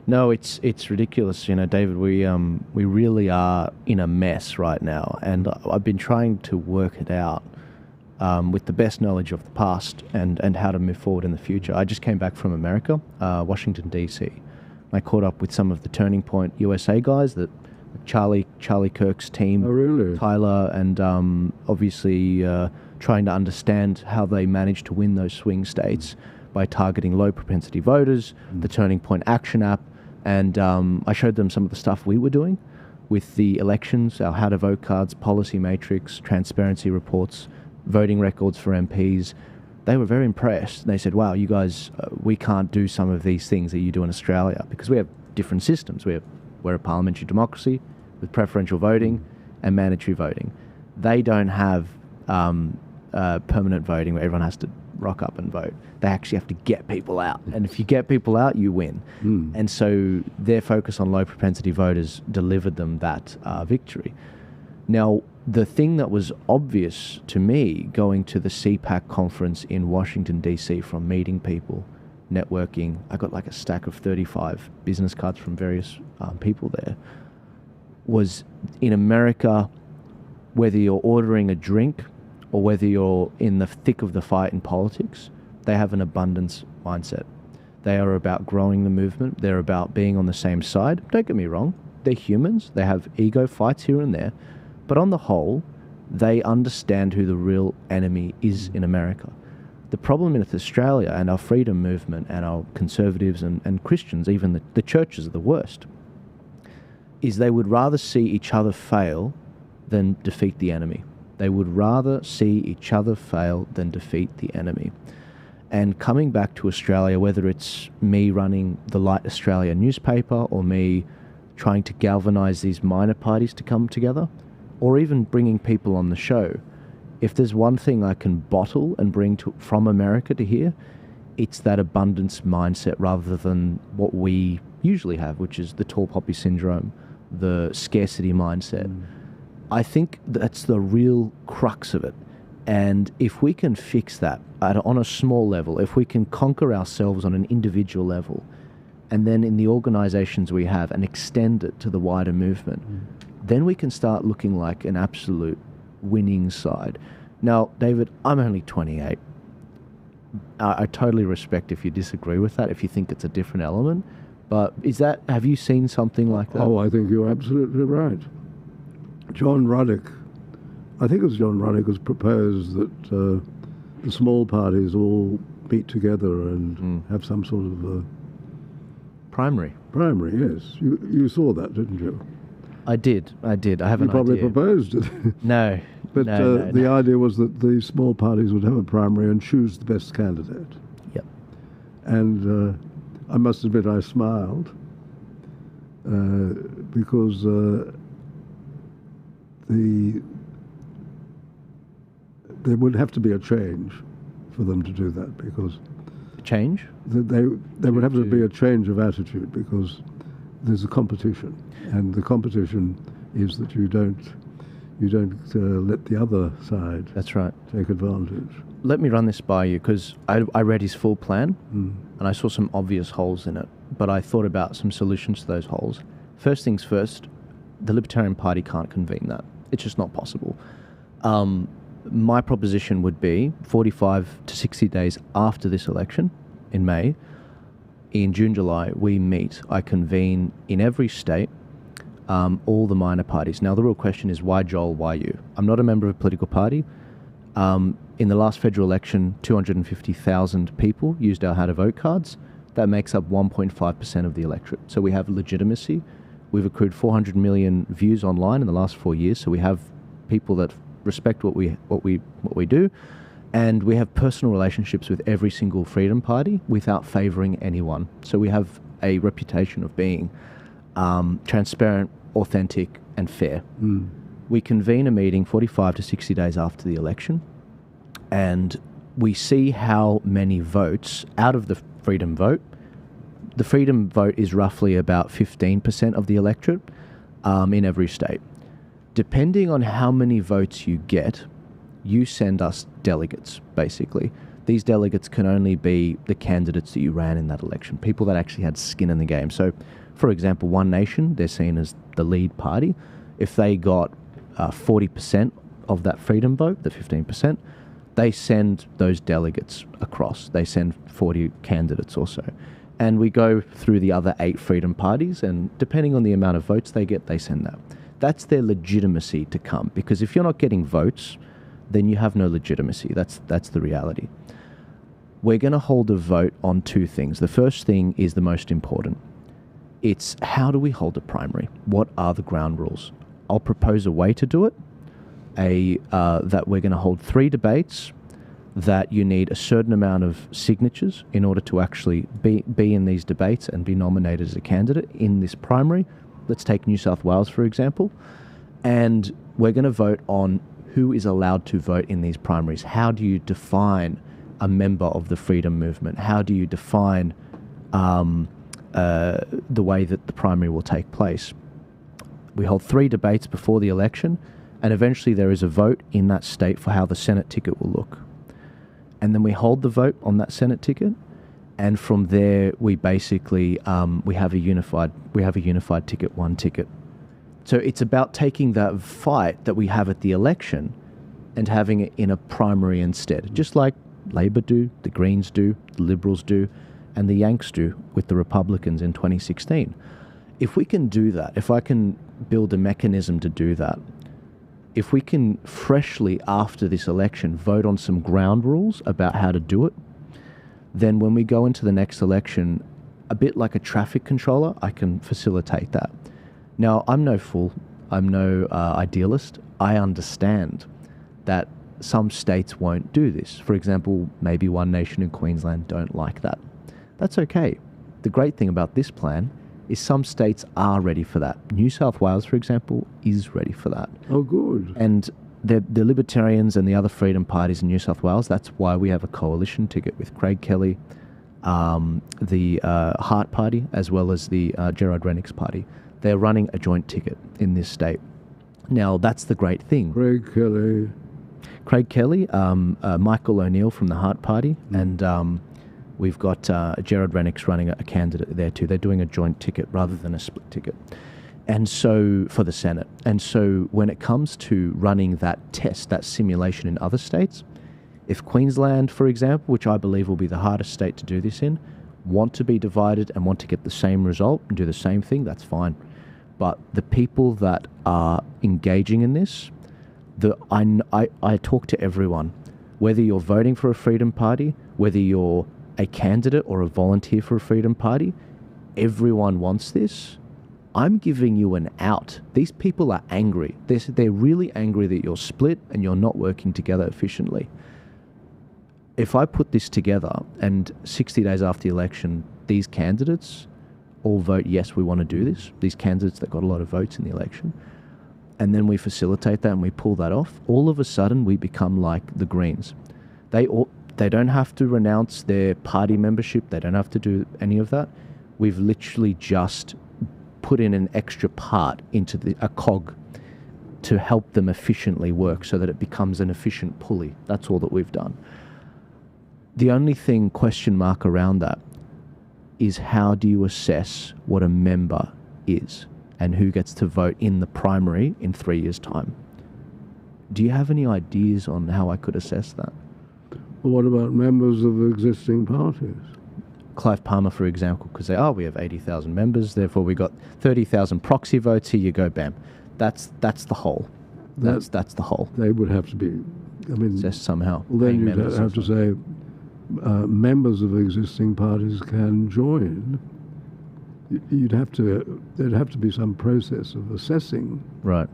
No, it's ridiculous. You know, David, we really are in a mess right now, and I've been trying to work it out with the best knowledge of the past and how to move forward in the future. I just came back from America, Washington D.C. I caught up with some of the Turning Point USA guys, that Charlie Kirk's team, Oh, really? Tyler, and obviously trying to understand how they managed to win those swing states by targeting low propensity voters, the Turning Point Action app, and I showed them some of the stuff we were doing with the elections, our how to vote cards, policy matrix, transparency reports, voting records for MPs. They were very impressed. They said, wow, you guys, we can't do some of these things that you do in Australia because we have different systems. We're a parliamentary democracy with preferential voting and mandatory voting. They don't have permanent voting where everyone has to rock up and vote. They actually have to get people out. And if you get people out, you win. And so their focus on low propensity voters delivered them that victory. Now, the thing that was obvious to me going to the CPAC conference in Washington, D.C., from meeting people, networking, I got like a stack of 35 business cards from various people there, was in America, whether you're ordering a drink or whether you're in the thick of the fight in politics, they have an abundance mindset. They are about growing the movement. They're about being on the same side. Don't get me wrong. They're humans. They have ego fights here and there. But on the whole, they understand who the real enemy is in America. The problem with Australia and our freedom movement and our conservatives and Christians, even the churches are the worst, is they would rather see each other fail than defeat the enemy. They would rather see each other fail than defeat the enemy. And coming back to Australia, whether it's me running the Light Australia newspaper or me trying to galvanise these minor parties to come together, or even bringing people on the show, if there's one thing I can bottle and bring from America to here, it's that abundance mindset rather than what we usually have, which is the tall poppy syndrome, the scarcity mindset. I think that's the real crux of it. And if we can fix that on a small level, if we can conquer ourselves on an individual level, and then in the organizations we have and extend it to the wider movement, then we can start looking like an absolute winning side. Now, David, I'm only 28. I totally respect if you disagree with that, if you think it's a different element. But have you seen something like that? Oh, I think you're absolutely right. John Ruddock, I think it was John Ruddock, has proposed that the small parties all meet together and have some sort of primary. Primary, yes. You saw that, didn't you? I did. I have an idea. You probably proposed it. No. But no. The idea was that the small parties would have a primary and choose the best candidate. Yep. And I must admit I smiled because there would have to be a change for them to do that, because change? There would have to be a change of attitude, because there's a competition, and the competition is that you don't let the other side. That's right. Take advantage. Let me run this by you, because I read his full plan and I saw some obvious holes in it, but I thought about some solutions to those holes. First things first, the Libertarian Party can't convene that. It's just not possible. My proposition would be 45 to 60 days after this election in May, in June, July, we meet. I convene in every state all the minor parties. Now, the real question is, why Joel, why you? I'm not a member of a political party. In the last federal election, 250,000 people used our how to vote cards. That makes up 1.5% of the electorate. So we have legitimacy. We've accrued 400 million views online in the last 4 years. So we have people that respect what we do, and we have personal relationships with every single freedom party without favouring anyone. So we have a reputation of being transparent, authentic, and fair. We convene a meeting 45 to 60 days after the election, and we see how many votes out of the freedom vote. The freedom vote is roughly about 15% of the electorate in every state. Depending on how many votes you get, you send us delegates, basically. these delegates can only be the candidates that you ran in that election, people that actually had skin in the game. So, for example, One Nation, they're seen as the lead party. If they got 40% of that freedom vote, the 15%, they send those delegates across. They send 40 candidates or so. And we go through the other 8 freedom parties, and depending on the amount of votes they get, they send that. That's their legitimacy to come, because if you're not getting votes, then you have no legitimacy. That's the reality. We're going to hold a vote on 2 things. The first thing is the most important. It's how do we hold a primary? What are the ground rules? I'll propose a way to do it. That we're going to hold 3 debates, that you need a certain amount of signatures in order to actually be in these debates and be nominated as a candidate in this primary. Let's take New South Wales, for example. And we're going to vote on who is allowed to vote in these primaries. How do you define a member of the freedom movement? How do you define the way that the primary will take place? We hold 3 debates before the election, and eventually there is a vote in that state for how the Senate ticket will look. And then we hold the vote on that Senate ticket, and from there we basically we have a unified ticket, one ticket. So it's about taking that fight that we have at the election and having it in a primary instead, just like Labor do, the Greens do, the Liberals do, and the Yanks do with the Republicans in 2016. If we can do that, if I can build a mechanism to do that, if we can freshly after this election vote on some ground rules about how to do it, then when we go into the next election, a bit like a traffic controller, I can facilitate that. Now, I'm no fool. I'm no idealist. I understand that some states won't do this. For example, maybe One Nation in Queensland don't like that. That's okay. The great thing about this plan is some states are ready for that. New South Wales, for example, is ready for that. Oh, good. And the Libertarians and the other freedom parties in New South Wales, that's why we have a coalition ticket with Craig Kelly, the Hart Party, as well as the Gerard Rennick's party. They're running a joint ticket in this state. Now, that's the great thing. Craig Kelly, Michael O'Neill from the Hart Party, and we've got Gerard Rennick's running a candidate there too. They're doing a joint ticket rather than a split ticket. And so, for the Senate. And so, when it comes to running that test, that simulation in other states, if Queensland, for example, which I believe will be the hardest state to do this in, want to be divided and want to get the same result and do the same thing, that's fine. But the people that are engaging in this, I talk to everyone, whether you're voting for a Freedom Party, whether you're a candidate or a volunteer for a Freedom Party, everyone wants this. I'm giving you an out. These people are angry. They're really angry that you're split and you're not working together efficiently. If I put this together and 60 days after the election, these candidates all vote, yes, we want to do this, these candidates that got a lot of votes in the election, and then we facilitate that and we pull that off, all of a sudden we become like the Greens. They don't have to renounce their party membership. They don't have to do any of that. We've literally just put in an extra part into a cog to help them efficiently work so that it becomes an efficient pulley. That's all that we've done. The only thing question mark around that is how do you assess what a member is and who gets to vote in the primary in 3 years' time? Do you have any ideas on how I could assess that? Well, what about members of existing parties? Clive Palmer, for example, could say, we have 80,000 members, therefore we got 30,000 proxy votes, here you go, bam. That's the whole. That's the whole. They would have to be, just somehow. Well, then you'd have to say members of existing parties can join. There'd have to be some process of assessing right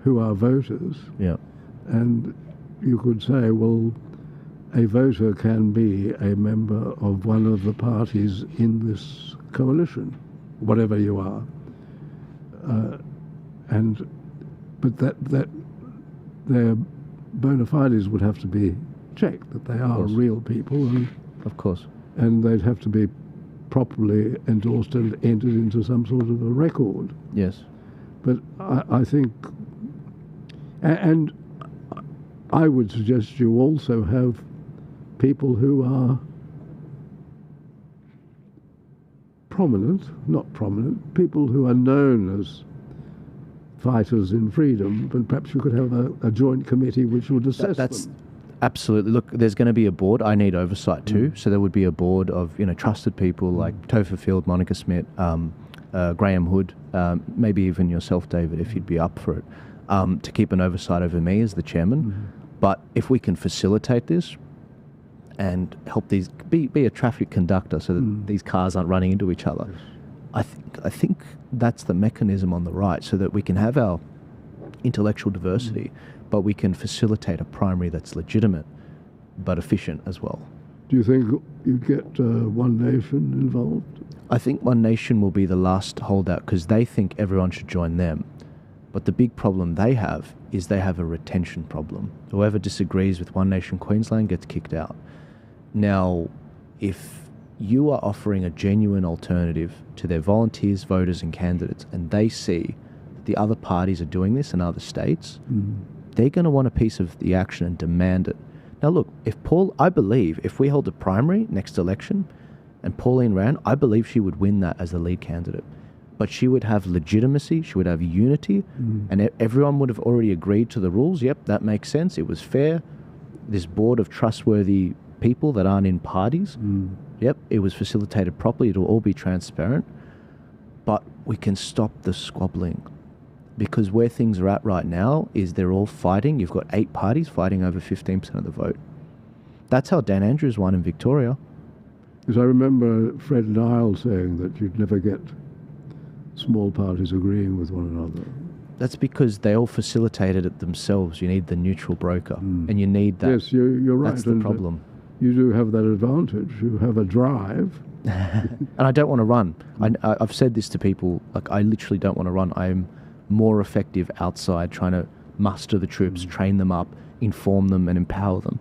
who are voters. Yeah. And you could say, well, a voter can be a member of one of the parties in this coalition, whatever you are. But that their bona fides would have to be checked, that they are real people. Of course. And they'd have to be properly endorsed and entered into some sort of a record. Yes. But I think, and I would suggest you also have people who are prominent, not prominent, people who are known as fighters in freedom, but perhaps you could have a joint committee which would assess them. Absolutely. Look, there's going to be a board. I need oversight too. So there would be a board of trusted people like Topher Field, Monica Smith, Graham Hood, maybe even yourself, David, if you'd be up for it, to keep an oversight over me as the chairman. But if we can facilitate this and help these be a traffic conductor so that these cars aren't running into each other, I think that's the mechanism on the right, so that we can have our intellectual diversity, but we can facilitate a primary that's legitimate but efficient as well. Do you think you'd get One Nation involved? I think One Nation will be the last holdout because they think everyone should join them. But the big problem they have is they have a retention problem. Whoever disagrees with One Nation Queensland gets kicked out. Now, if you are offering a genuine alternative to their volunteers, voters and candidates, and they see that the other parties are doing this in other states, they're going to want a piece of the action and demand it. Now look, I believe if we hold a primary next election and Pauline ran, I believe she would win that as the lead candidate. But she would have legitimacy, she would have unity, and everyone would have already agreed to the rules. Yep, that makes sense. It was fair. This board of trustworthy people that aren't in parties, yep, it was facilitated properly. It'll all be transparent. But we can stop the squabbling. Because where things are at right now is they're all fighting. You've got 8 parties fighting over 15% of the vote. That's how Dan Andrews won in Victoria. Because I remember Fred Nile saying that you'd never get small parties agreeing with one another. That's because they all facilitated it themselves. You need the neutral broker, and you need that. Yes, you're right. That's the problem. You do have that advantage. You have a drive. And I don't want to run. I've said this to people, like I literally don't want to run. I'm more effective outside trying to muster the troops, train them up, inform them and empower them.